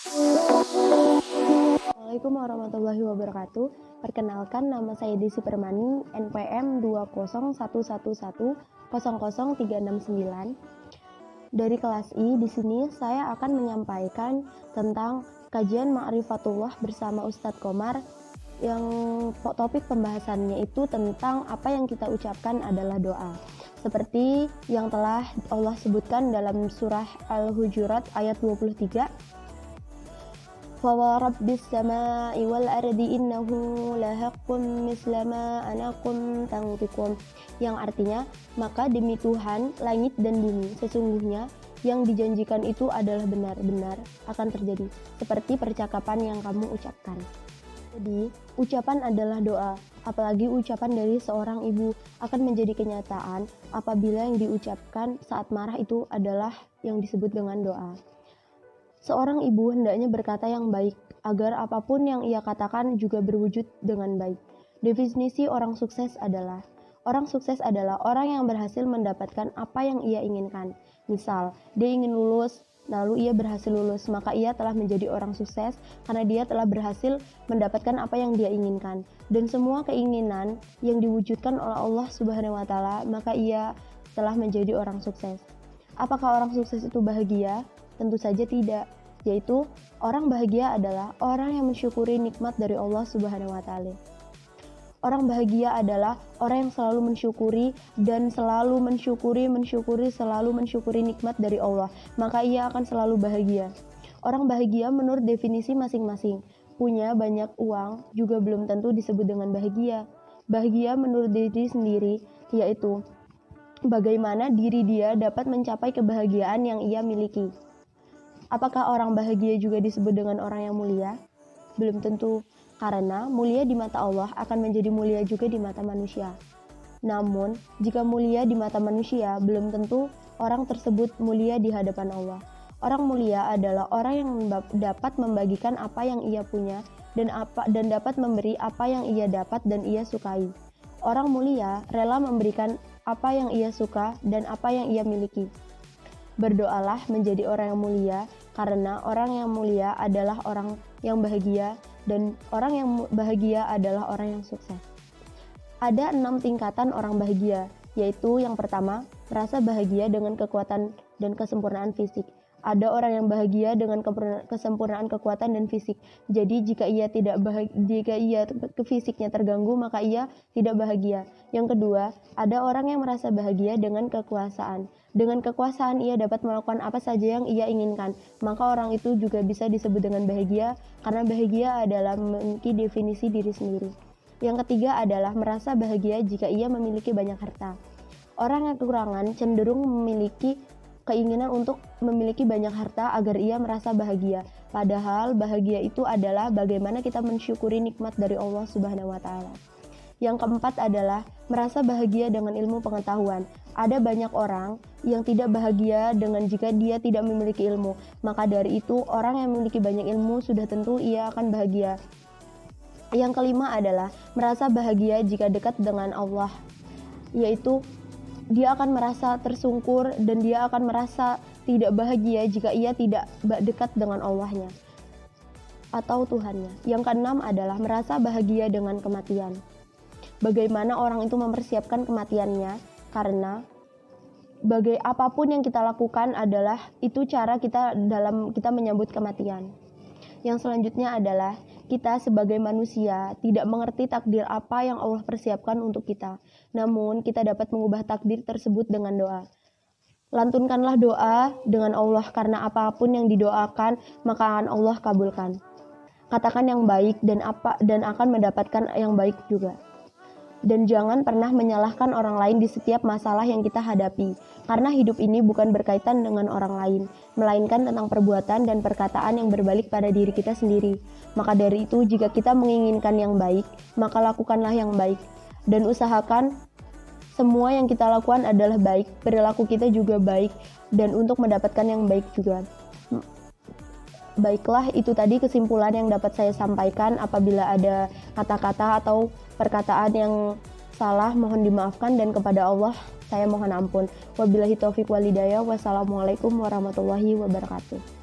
Assalamualaikum warahmatullahi wabarakatuh. Perkenalkan, nama saya Desi Permani, NPM 20111000369. Dari kelas I, di sini saya akan menyampaikan tentang kajian Ma'rifatullah bersama Ustadz Komar, yang topik pembahasannya itu tentang apa yang kita ucapkan adalah doa. Seperti yang telah Allah sebutkan dalam surah Al-Hujurat ayat 23, فَوَرَبِّ السَّمَاءِ وَالْأَرْضِ إِنَّهُ لَحَقٌّ مِثْلَ مَا أَنَّكُمْ تَنطِقُونَ, yang artinya, maka demi Tuhan langit dan bumi, sesungguhnya yang dijanjikan itu adalah benar-benar akan terjadi, seperti percakapan yang kamu ucapkan. Jadi, ucapan adalah doa, apalagi ucapan dari seorang ibu akan menjadi kenyataan apabila yang diucapkan saat marah itu adalah yang disebut dengan doa. Seorang ibu hendaknya berkata yang baik, agar apapun yang ia katakan juga berwujud dengan baik. Definisi orang sukses adalah orang yang berhasil mendapatkan apa yang ia inginkan. Misal, dia ingin lulus, lalu ia berhasil lulus, maka ia telah menjadi orang sukses karena dia telah berhasil mendapatkan apa yang dia inginkan. Dan semua keinginan yang diwujudkan oleh Allah Subhanahu wa Ta'ala, maka ia telah menjadi orang sukses. Apakah orang sukses itu bahagia? Tentu saja tidak, yaitu orang bahagia adalah orang yang mensyukuri nikmat dari Allah Subhanahu wa Ta'ala. Orang bahagia adalah orang yang selalu mensyukuri dan selalu mensyukuri nikmat dari Allah, maka ia akan selalu bahagia. Orang bahagia menurut definisi masing-masing. Punya banyak uang juga belum tentu disebut dengan bahagia. Bahagia menurut diri sendiri, yaitu bagaimana diri dia dapat mencapai kebahagiaan yang ia miliki. Apakah orang bahagia juga disebut dengan orang yang mulia? Belum tentu, karena mulia di mata Allah akan menjadi mulia juga di mata manusia. Namun, jika mulia di mata manusia, belum tentu orang tersebut mulia di hadapan Allah. Orang mulia adalah orang yang dapat membagikan apa yang ia punya dan dapat memberi apa yang ia dapat dan ia sukai. Orang mulia rela memberikan apa yang ia suka dan apa yang ia miliki. Berdoalah menjadi orang yang mulia, karena orang yang mulia adalah orang yang bahagia, dan orang yang bahagia adalah orang yang sukses. Ada 6 tingkatan orang bahagia, yaitu yang pertama, merasa bahagia dengan kekuatan dan kesempurnaan fisik. Ada orang yang bahagia dengan kesempurnaan kekuatan dan fisik. Jadi jika fisiknya terganggu, maka ia tidak bahagia. Yang kedua, ada orang yang merasa bahagia dengan kekuasaan. Dengan kekuasaan ia dapat melakukan apa saja yang ia inginkan. Maka orang itu juga bisa disebut dengan bahagia, karena bahagia adalah memiliki definisi diri sendiri. Yang ketiga adalah merasa bahagia jika ia memiliki banyak harta. Orang yang kekurangan cenderung memiliki keinginan untuk memiliki banyak harta agar ia merasa bahagia. Padahal bahagia itu adalah bagaimana kita mensyukuri nikmat dari Allah Subhanahu wa Ta'ala. Yang keempat adalah merasa bahagia dengan ilmu pengetahuan. Ada banyak orang yang tidak bahagia dengan jika dia tidak memiliki ilmu. Maka dari itu, orang yang memiliki banyak ilmu sudah tentu ia akan bahagia. Yang kelima adalah merasa bahagia jika dekat dengan Allah, yaitu dia akan merasa tersungkur dan dia akan merasa tidak bahagia jika ia tidak dekat dengan Allahnya atau Tuhannya. Yang keenam adalah merasa bahagia dengan kematian. Bagaimana orang itu mempersiapkan kematiannya, karena apapun yang kita lakukan adalah itu cara kita dalam kita menyambut kematian. Yang selanjutnya adalah kita sebagai manusia tidak mengerti takdir apa yang Allah persiapkan untuk kita. Namun kita dapat mengubah takdir tersebut dengan doa. Lantunkanlah doa dengan Allah, karena apapun yang didoakan maka akan Allah kabulkan. Katakan yang baik dan akan mendapatkan yang baik juga. Dan jangan pernah menyalahkan orang lain di setiap masalah yang kita hadapi, karena hidup ini bukan berkaitan dengan orang lain, melainkan tentang perbuatan dan perkataan yang berbalik pada diri kita sendiri. Maka dari itu, jika kita menginginkan yang baik, maka lakukanlah yang baik, dan usahakan semua yang kita lakukan adalah baik, perilaku kita juga baik, dan untuk mendapatkan yang baik juga. Baiklah, itu tadi kesimpulan yang dapat saya sampaikan. Apabila ada kata-kata atau perkataan yang salah, mohon dimaafkan, dan kepada Allah saya mohon ampun. Wabillahi taufiq wal hidayah. Wassalamualaikum warahmatullahi wabarakatuh.